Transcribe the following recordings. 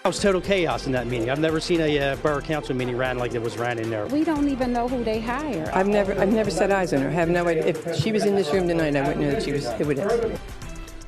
It was total chaos in that meeting. I've never seen a borough council meeting ran like it was ran in there. We don't even know who they hire. I've never set eyes on her. I have no idea. If she was in this room tonight, I wouldn't know that she was stewardess.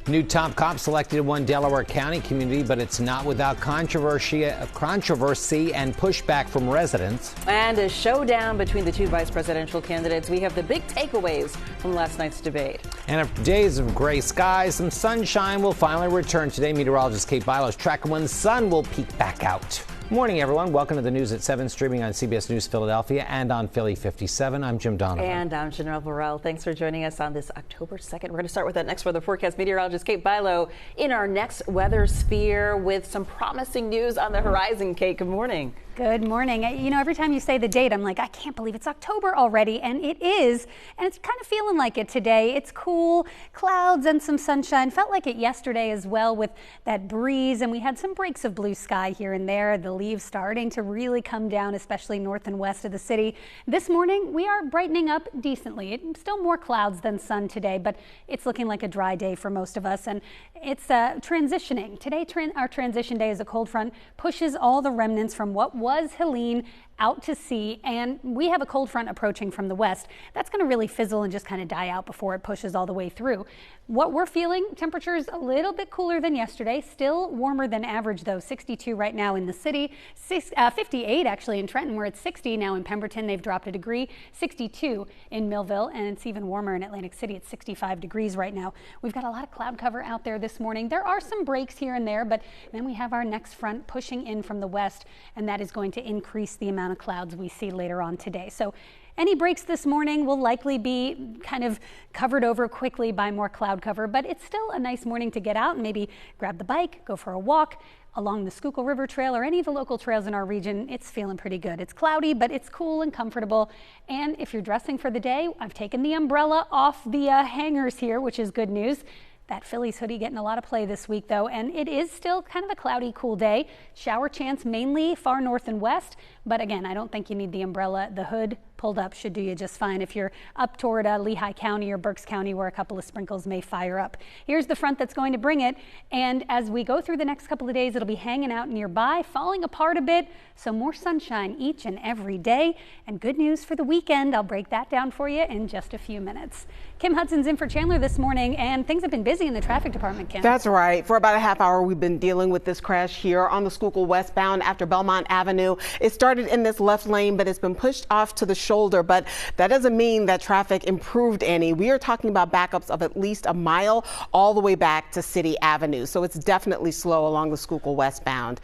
New top cop selected in one Delaware County community, but it's not without controversy and pushback from residents. And a showdown between the two vice presidential candidates. We have the big takeaways from last night's debate. And after days of gray skies, some sunshine will finally return today. Meteorologist Kate Bylos tracking when the sun will peek back out. Morning, everyone. Welcome to the News at 7, streaming on CBS News Philadelphia and on Philly 57. I'm Jim Donovan. And I'm Janelle Burrell. Thanks for joining us on this October 2nd. We're going to start with that next weather forecast. Meteorologist Kate Bylos in our next weather sphere with some promising news on the horizon. Kate, good morning. Good morning. You know, every time you say the date, I'm like, I can't believe it's October already. And it is. And it's kind of feeling like it today. It's cool, clouds and some sunshine. Felt like it yesterday as well with that breeze. And we had some breaks of blue sky here and there. The leaves starting to really come down, especially north and west of the city. This morning, we are brightening up decently. Still more clouds than sun today, but it's looking like a dry day for most of us. And it's transitioning. Today, our transition day as a cold front pushes all the remnants from what was Helene out to sea, and we have a cold front approaching from the west. That's going to really fizzle and just kind of die out before it pushes all the way through. What we're feeling, temperatures a little bit cooler than yesterday, still warmer than average though. 62 right now in the city, 58 actually in Trenton, where it's 60 now. In Pemberton they've dropped a degree, 62 in Millville, and it's even warmer in Atlantic City. It's 65 degrees right now. We've got a lot of cloud cover out there this morning. There are some breaks here and there, but then we have our next front pushing in from the west, and that is going to increase the amount of clouds we see later on today. So any breaks this morning will likely be kind of covered over quickly by more cloud cover, but it's still a nice morning to get out and maybe grab the bike, go for a walk along the Schuylkill River Trail or any of the local trails in our region. It's feeling pretty good. It's cloudy, but it's cool and comfortable. And if you're dressing for the day, I've taken the umbrella off the hangers here, which is good news. That Phillies hoodie getting a lot of play this week, though, and it is still kind of a cloudy, cool day. Shower chance mainly far north and west, but again, I don't think you need the umbrella. The hood pulled up should do you just fine if you're up toward Lehigh County or Berks County, where a couple of sprinkles may fire up. Here's the front that's going to bring it, and as we go through the next couple of days, it'll be hanging out nearby, falling apart a bit, so more sunshine each and every day. And good news for the weekend, I'll break that down for you in just a few minutes. Kim Hudson's in for Chandler this morning, and things have been busy in the traffic department, Kim. That's right. For about a half hour, we've been dealing with this crash here on the Schuylkill westbound after Belmont Avenue. It started in this left lane, but it's been pushed off to the shoulder. But that doesn't mean that traffic improved any. We are talking about backups of at least a mile all the way back to City Avenue. So it's definitely slow along the Schuylkill westbound.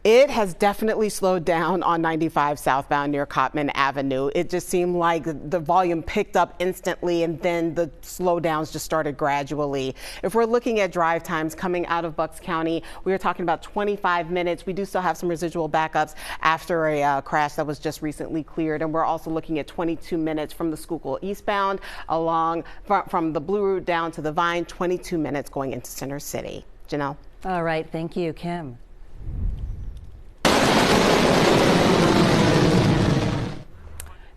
It has definitely slowed down on 95 southbound near Cottman Avenue. It just seemed like the volume picked up instantly, and then the slowdowns just started gradually. If we're looking at drive times coming out of Bucks County, we are talking about 25 minutes. We do still have some residual backups after a crash that was just recently cleared. And we're also looking at 22 minutes from the Schuylkill eastbound along from the Blue Route down to the Vine, 22 minutes going into Center City. Janelle. All right. Thank you, Kim.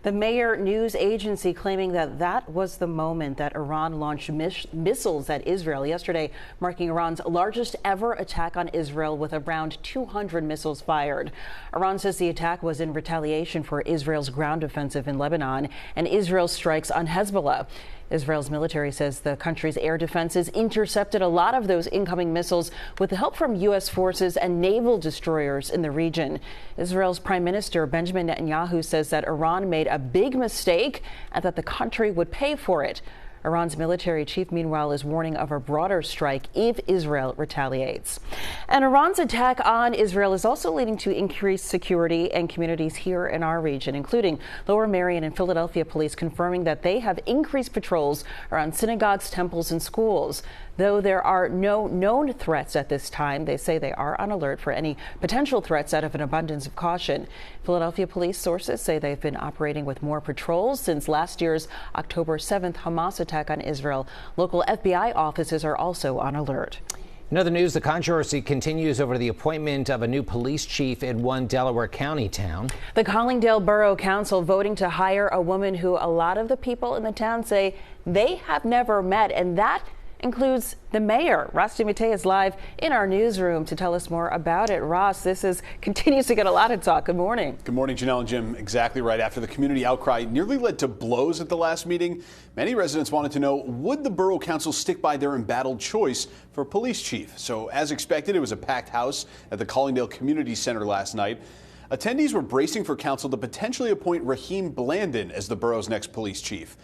The Mayor News Agency claiming that was the moment that Iran launched missiles at Israel yesterday, marking Iran's largest ever attack on Israel with around 200 missiles fired. Iran says the attack was in retaliation for Israel's ground offensive in Lebanon and Israel's strikes on Hezbollah. Israel's military says the country's air defenses intercepted a lot of those incoming missiles with the help from U.S. forces and naval destroyers in the region. Israel's Prime Minister Benjamin Netanyahu says that Iran made a big mistake and that the country would pay for it. Iran's military chief, meanwhile, is warning of a broader strike if Israel retaliates. And Iran's attack on Israel is also leading to increased security in communities here in our region, including Lower Merion and Philadelphia police confirming that they have increased patrols around synagogues, temples, and schools. Though there are no known threats at this time, they say they are on alert for any potential threats out of an abundance of caution. Philadelphia police sources say they've been operating with more patrols since last year's October 7th Hamas attack on Israel. Local FBI offices are also on alert. In other news, the controversy continues over the appointment of a new police chief in one Delaware County town. The Collingdale Borough Council voting to hire a woman who a lot of the people in the town say they have never met, and that includes the mayor. Ross DiMattei is live in our newsroom to tell us more about it. Ross, continues to get a lot of talk. Good morning. Good morning, Janelle and Jim. Exactly right. After the community outcry nearly led to blows at the last meeting, many residents wanted to know, would the Borough Council stick by their embattled choice for police chief? So as expected, it was a packed house at the Collingdale Community Center last night. Attendees were bracing for council to potentially appoint Raheem Blandon as the borough's next police chief.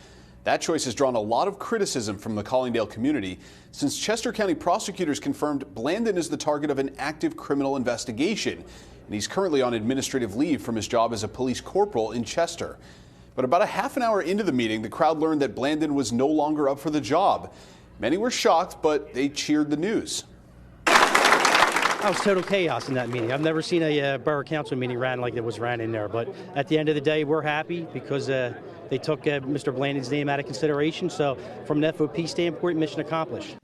That choice has drawn a lot of criticism from the Collingdale community since Chester County prosecutors confirmed Blandon is the target of an active criminal investigation, and he's currently on administrative leave from his job as a police corporal in Chester. But about a half an hour into the meeting, the crowd learned that Blandon was no longer up for the job. Many were shocked, but they cheered the news. That was total chaos in that meeting. I've never seen a borough council meeting ran like it was ran in there. But at the end of the day, we're happy because they took Mr. Blandon's name out of consideration. So from an FOP standpoint, mission accomplished.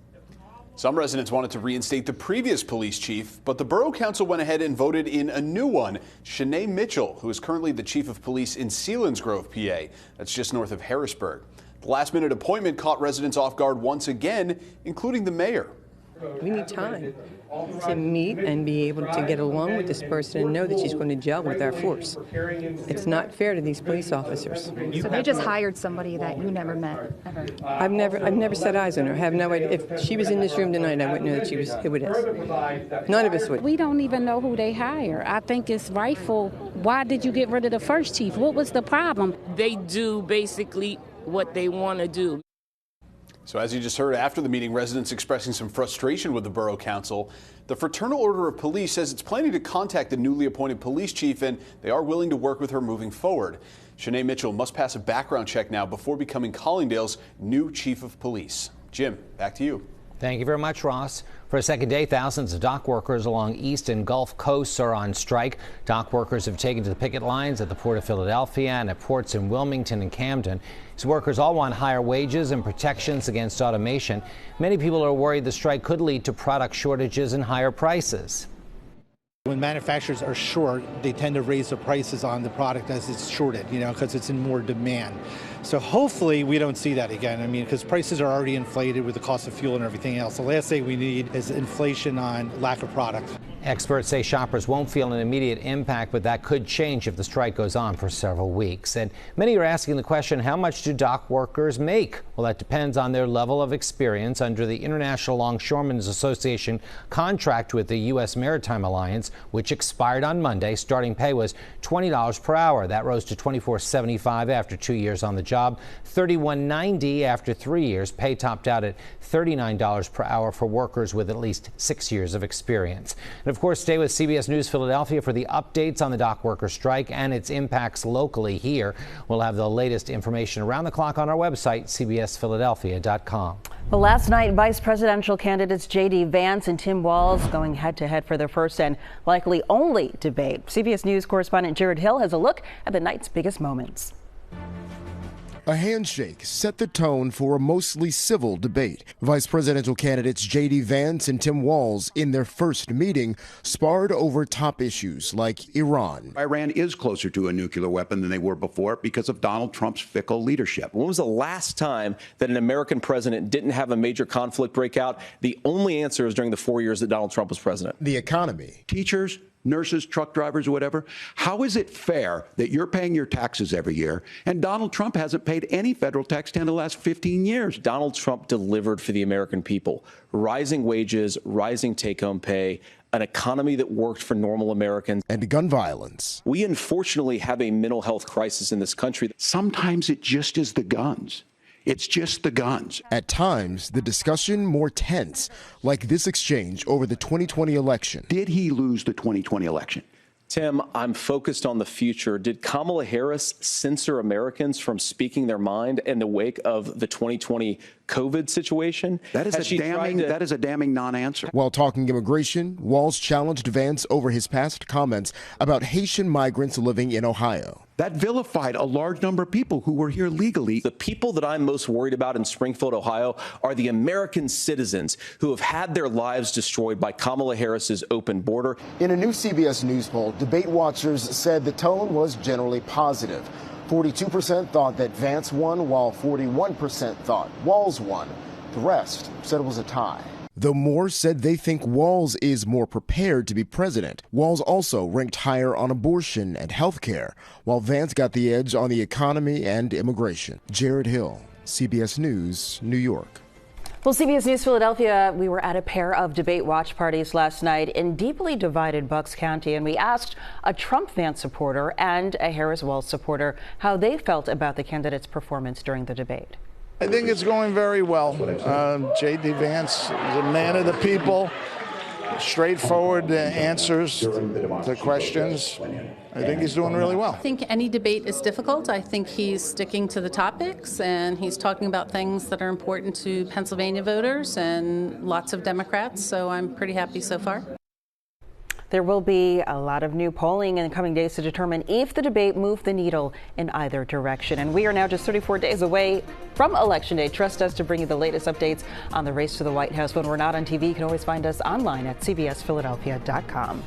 Some residents wanted to reinstate the previous police chief, but the Borough Council went ahead and voted in a new one, Shanae Mitchell, who is currently the chief of police in Selinsgrove, PA. That's just north of Harrisburg. The last-minute appointment caught residents off guard once again, including the mayor. We need time to meet and be able to get along with this person and know that she's going to gel with our force. It's not fair to these police officers. So they just hired somebody that you never met, ever? I've never set eyes on her. I have no idea. If she was in this room tonight, I wouldn't know that she was who it is. None of us would. We don't even know who they hire. I think it's rightful. Why did you get rid of the first chief? What was the problem? They do basically what they want to do. So as you just heard, after the meeting, residents expressing some frustration with the Borough Council. The Fraternal Order of Police says it's planning to contact the newly appointed police chief, and they are willing to work with her moving forward. Shanae Mitchell must pass a background check now before becoming Collingdale's new chief of police. Jim, back to you. Thank you very much, Ross. For a second day, thousands of dock workers along East and Gulf coasts are on strike. Dock workers have taken to the picket lines at the Port of Philadelphia and at ports in Wilmington and Camden. These workers all want higher wages and protections against automation. Many people are worried the strike could lead to product shortages and higher prices. When manufacturers are short, they tend to raise the prices on the product as it's shorted, because it's in more demand. So hopefully we don't see that again. Because prices are already inflated with the cost of fuel and everything else. The last thing we need is inflation on lack of product. Experts say shoppers won't feel an immediate impact, but that could change if the strike goes on for several weeks. And many are asking the question, how much do dock workers make? Well, that depends on their level of experience under the International Longshoremen's Association contract with the U.S. Maritime Alliance, which expired on Monday. Starting pay was $20 per hour. That rose to $24.75 after 2 years on the job, $31.90 after 3 years. Pay topped out at $39 per hour for workers with at least 6 years of experience. And of course, stay with CBS News Philadelphia for the updates on the dock worker strike and its impacts locally here. We'll have the latest information around the clock on our website, cbsphiladelphia.com. Well, last night, vice presidential candidates J.D. Vance and Tim Walz going head-to-head for their first and likely only debate. CBS News correspondent Jared Hill has a look at the night's biggest moments. A handshake set the tone for a mostly civil debate. Vice presidential candidates J.D. Vance and Tim Walz, in their first meeting, sparred over top issues like Iran. Iran is closer to a nuclear weapon than they were before because of Donald Trump's fickle leadership. When was the last time that an American president didn't have a major conflict break out? The only answer is during the 4 years that Donald Trump was president. The economy. Teachers, nurses, truck drivers, whatever. How is it fair that you're paying your taxes every year and Donald Trump hasn't paid any federal tax in the last 15 years? Donald Trump delivered for the American people. Rising wages, rising take-home pay, an economy that worked for normal Americans. And gun violence. We unfortunately have a mental health crisis in this country. Sometimes it just is the guns. It's just the guns. At times, the discussion more tense, like this exchange over the 2020 election. Did he lose the 2020 election? Tim, I'm focused on the future. Did Kamala Harris censor Americans from speaking their mind in the wake of the 2020 COVID situation? That is a damning non-answer. While talking immigration, Walz challenged Vance over his past comments about Haitian migrants living in Ohio. That vilified a large number of people who were here legally. The people that I'm most worried about in Springfield, Ohio, are the American citizens who have had their lives destroyed by Kamala Harris's open border. In a new CBS News poll, debate watchers said the tone was generally positive. 42% thought that Vance won, while 41% thought Walz won. The rest said it was a tie. Though more said they think Walz is more prepared to be president. Walz also ranked higher on abortion and health care, while Vance got the edge on the economy and immigration. Jared Hill, CBS News, New York. Well, CBS News Philadelphia, we were at a pair of debate watch parties last night in deeply divided Bucks County, and we asked a Trump-Vance supporter and a Harris-Walz supporter how they felt about the candidates' performance during the debate. I think it's going very well. J.D. Vance is a man of the people, straightforward answers to questions. I think he's doing really well. I think any debate is difficult. I think he's sticking to the topics, and he's talking about things that are important to Pennsylvania voters and lots of Democrats, so I'm pretty happy so far. There will be a lot of new polling in the coming days to determine if the debate moved the needle in either direction. And we are now just 34 days away from Election Day. Trust us to bring you the latest updates on the race to the White House. When we're not on TV, you can always find us online at cbsphiladelphia.com.